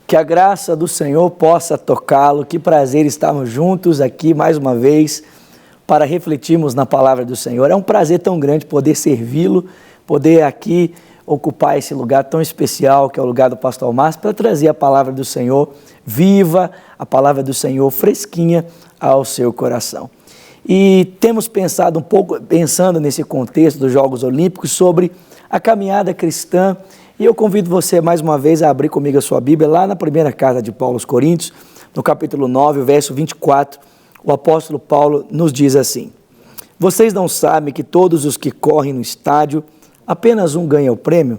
Que a graça do Senhor possa tocá-lo. Que prazer estarmos juntos aqui mais uma vez para refletirmos na palavra do Senhor. É um prazer tão grande poder servi-lo, poder aqui ocupar esse lugar tão especial que é o lugar do pastor Márcio, para trazer a palavra do Senhor viva, a palavra do Senhor fresquinha ao seu coração. E temos pensado pensando nesse contexto dos Jogos Olímpicos, sobre a caminhada cristã. E eu convido você mais uma vez a abrir comigo a sua Bíblia, lá na primeira carta de Paulo aos Coríntios, no capítulo 9, o verso 24, o apóstolo Paulo nos diz assim: vocês não sabem que todos os que correm no estádio, apenas um ganha o prêmio?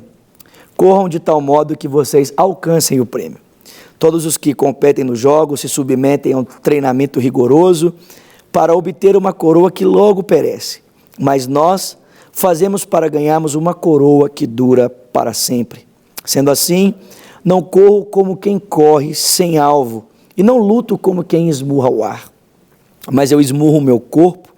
Corram de tal modo que vocês alcancem o prêmio. Todos os que competem nos jogos se submetem a um treinamento rigoroso para obter uma coroa que logo perece, mas nós fazemos para ganharmos uma coroa que dura para sempre. Sendo assim, não corro como quem corre sem alvo, e não luto como quem esmurra o ar. Mas eu esmurro o meu corpo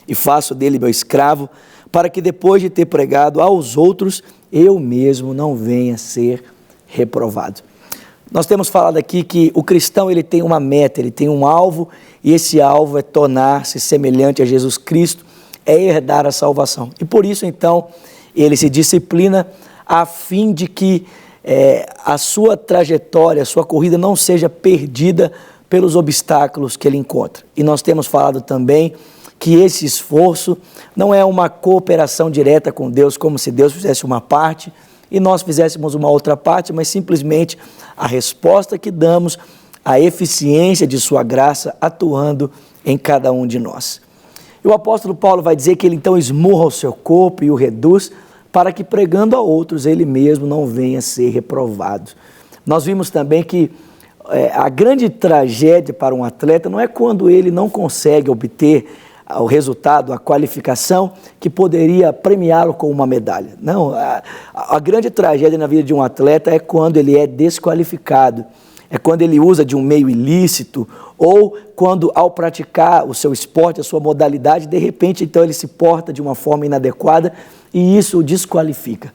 e faço dele meu escravo, para que depois de ter pregado aos outros, eu mesmo não venha a ser reprovado. Nós temos falado aqui que o cristão ele tem uma meta, ele tem um alvo, e esse alvo é tornar-se semelhante a Jesus Cristo, é herdar a salvação. E por isso, então, ele se disciplina a fim de que a sua trajetória, a sua corrida não seja perdida pelos obstáculos que ele encontra. E nós temos falado também que esse esforço não é uma cooperação direta com Deus, como se Deus fizesse uma parte e nós fizéssemos uma outra parte, mas simplesmente a resposta que damos à eficiência de sua graça atuando em cada um de nós. E o apóstolo Paulo vai dizer que ele então esmurra o seu corpo e o reduz, para que pregando a outros ele mesmo não venha a ser reprovado. Nós vimos também que a grande tragédia para um atleta não é quando ele não consegue obter o resultado, a qualificação que poderia premiá-lo com uma medalha. Não, a grande tragédia na vida de um atleta é quando ele é desqualificado, é quando ele usa de um meio ilícito, ou quando ao praticar o seu esporte, a sua modalidade, de repente então ele se porta de uma forma inadequada e isso o desqualifica.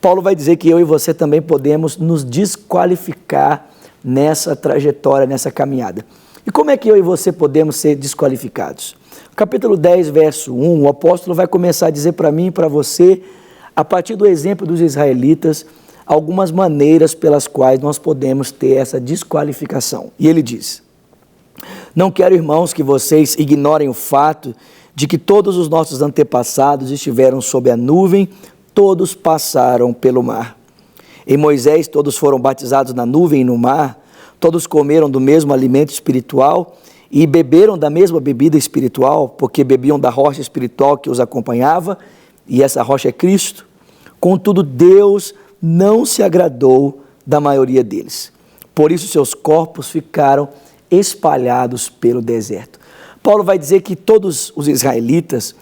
Paulo vai dizer que eu e você também podemos nos desqualificar nessa trajetória, nessa caminhada. E como é que eu e você podemos ser desqualificados? Capítulo 10, verso 1, o apóstolo vai começar a dizer para mim e para você, a partir do exemplo dos israelitas, algumas maneiras pelas quais nós podemos ter essa desqualificação. E ele diz: não quero, irmãos, que vocês ignorem o fato de que todos os nossos antepassados estiveram sob a nuvem, todos passaram pelo mar. Em Moisés todos foram batizados na nuvem e no mar, todos comeram do mesmo alimento espiritual e beberam da mesma bebida espiritual, porque bebiam da rocha espiritual que os acompanhava, e essa rocha é Cristo. Contudo, Deus não se agradou da maioria deles. Por isso seus corpos ficaram espalhados pelo deserto. Paulo vai dizer que todos os israelitas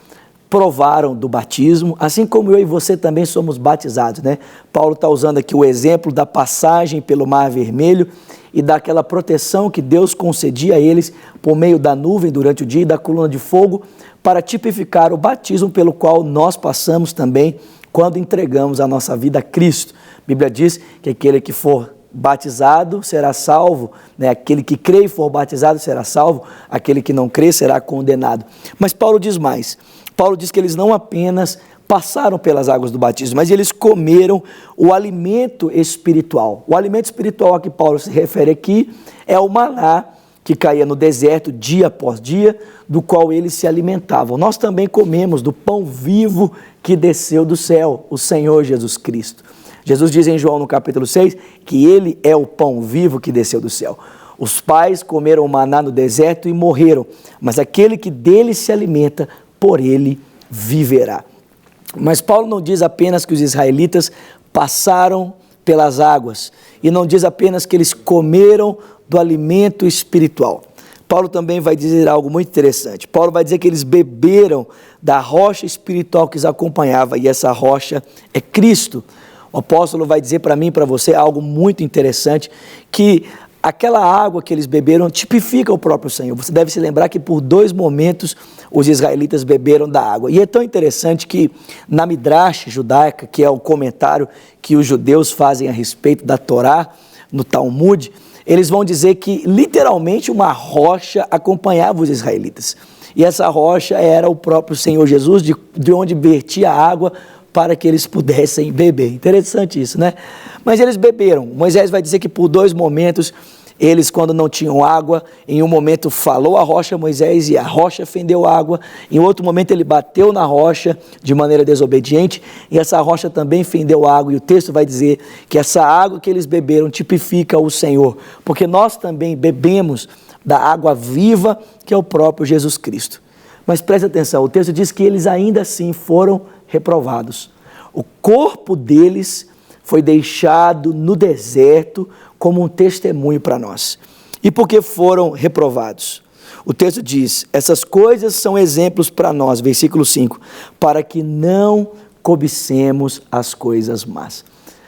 provaram do batismo, assim como eu e você também somos batizados, né? Paulo está usando aqui o exemplo da passagem pelo Mar Vermelho e daquela proteção que Deus concedia a eles por meio da nuvem durante o dia e da coluna de fogo, para tipificar o batismo pelo qual nós passamos também quando entregamos a nossa vida a Cristo. A Bíblia diz que aquele que for batizado será salvo, né? Aquele que crê e for batizado será salvo, aquele que não crê será condenado. Mas Paulo diz mais. Paulo diz que eles não apenas passaram pelas águas do batismo, mas eles comeram o alimento espiritual. O alimento espiritual a que Paulo se refere aqui é o maná que caía no deserto dia após dia, do qual eles se alimentavam. Nós também comemos do pão vivo que desceu do céu, o Senhor Jesus Cristo. Jesus diz em João no capítulo 6 que ele é o pão vivo que desceu do céu. Os pais comeram o maná no deserto e morreram, mas aquele que dele se alimenta, por ele viverá. Mas Paulo não diz apenas que os israelitas passaram pelas águas, e não diz apenas que eles comeram do alimento espiritual. Paulo também vai dizer algo muito interessante. Paulo vai dizer que eles beberam da rocha espiritual que os acompanhava, e essa rocha é Cristo. O apóstolo vai dizer para mim e para você algo muito interessante, que aquela água que eles beberam tipifica o próprio Senhor. Você deve se lembrar que por 2 momentos os israelitas beberam da água. E é tão interessante que na Midrash judaica, que é o comentário que os judeus fazem a respeito da Torá, no Talmud, eles vão dizer que literalmente uma rocha acompanhava os israelitas. E essa rocha era o próprio Senhor Jesus, de onde vertia a água para que eles pudessem beber. Interessante isso, né? Mas eles beberam. Moisés vai dizer que por 2 momentos, eles, quando não tinham água, em um momento falou a rocha Moisés e a rocha fendeu água. Em outro momento ele bateu na rocha de maneira desobediente e essa rocha também fendeu água. E o texto vai dizer que essa água que eles beberam tipifica o Senhor, porque nós também bebemos da água viva que é o próprio Jesus Cristo. Mas preste atenção, o texto diz que eles ainda assim foram reprovados. O corpo deles foi deixado no deserto como um testemunho para nós. E por que foram reprovados? O texto diz, essas coisas são exemplos para nós, versículo 5, para que não cobicemos as coisas más.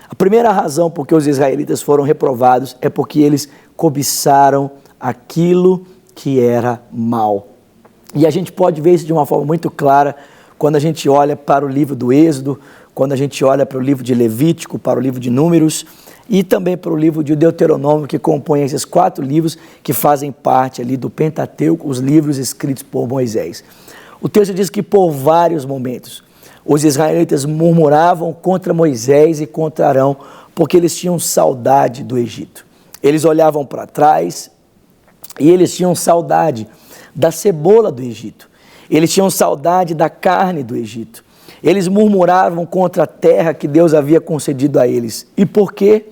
A primeira razão por que os israelitas foram reprovados é porque eles cobiçaram aquilo que era mal. E a gente pode ver isso de uma forma muito clara quando a gente olha para o livro do Êxodo, quando a gente olha para o livro de Levítico, para o livro de Números e também para o livro de Deuteronômio, que compõem esses 4 livros que fazem parte ali do Pentateuco, os livros escritos por Moisés. O texto diz que por vários momentos os israelitas murmuravam contra Moisés e contra Arão, porque eles tinham saudade do Egito. Eles olhavam para trás e eles tinham saudade da cebola do Egito. Eles tinham saudade da carne do Egito. Eles murmuravam contra a terra que Deus havia concedido a eles. E por quê?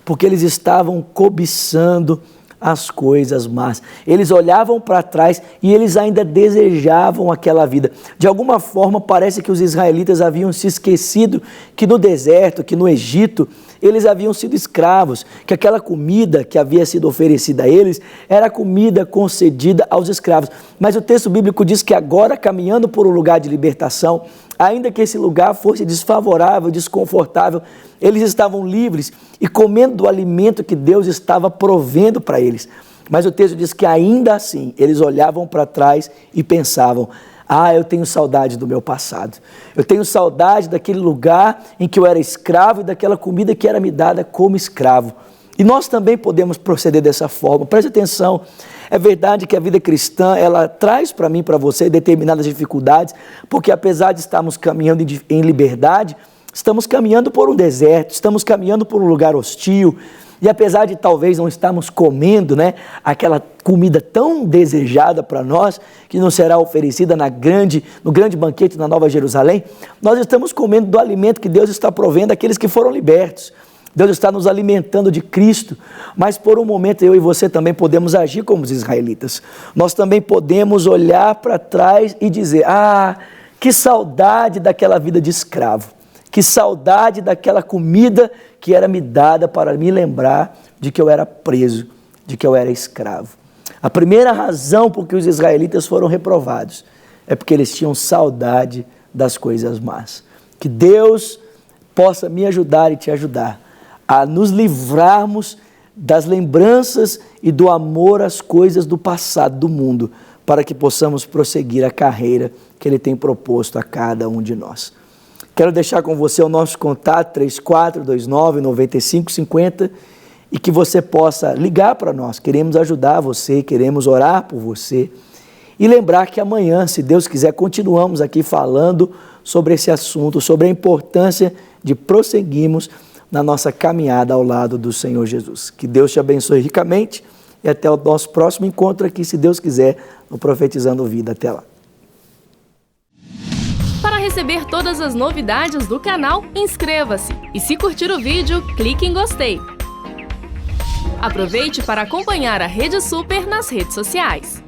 Porque eles estavam cobiçando as coisas más. Eles olhavam para trás e eles ainda desejavam aquela vida. De alguma forma, parece que os israelitas haviam se esquecido que no deserto, que no Egito, eles haviam sido escravos, que aquela comida que havia sido oferecida a eles era comida concedida aos escravos. Mas o texto bíblico diz que agora, caminhando por um lugar de libertação, ainda que esse lugar fosse desfavorável, desconfortável, eles estavam livres e comendo do alimento que Deus estava provendo para eles. Mas o texto diz que ainda assim, eles olhavam para trás e pensavam, eu tenho saudade do meu passado. Eu tenho saudade daquele lugar em que eu era escravo e daquela comida que era me dada como escravo. E nós também podemos proceder dessa forma. Preste atenção, é verdade que a vida cristã, ela traz para mim e para você determinadas dificuldades, porque apesar de estarmos caminhando em liberdade, estamos caminhando por um deserto, estamos caminhando por um lugar hostil, e apesar de talvez não estarmos comendo, aquela comida tão desejada para nós, que nos será oferecida no grande banquete na Nova Jerusalém, nós estamos comendo do alimento que Deus está provendo àqueles que foram libertos. Deus está nos alimentando de Cristo, mas por um momento eu e você também podemos agir como os israelitas. Nós também podemos olhar para trás e dizer, que saudade daquela vida de escravo, que saudade daquela comida que era me dada para me lembrar de que eu era preso, de que eu era escravo. A primeira razão por que os israelitas foram reprovados é porque eles tinham saudade das coisas más. Que Deus possa me ajudar e te ajudar a nos livrarmos das lembranças e do amor às coisas do passado, do mundo, para que possamos prosseguir a carreira que Ele tem proposto a cada um de nós. Quero deixar com você o nosso contato 3429-9550 e que você possa ligar para nós. Queremos ajudar você, queremos orar por você e lembrar que amanhã, se Deus quiser, continuamos aqui falando sobre esse assunto, sobre a importância de prosseguirmos na nossa caminhada ao lado do Senhor Jesus. Que Deus te abençoe ricamente e até o nosso próximo encontro aqui, se Deus quiser, no Profetizando Vida. Até lá. Para receber todas as novidades do canal, inscreva-se e se curtir o vídeo, clique em gostei. Aproveite para acompanhar a Rede Super nas redes sociais.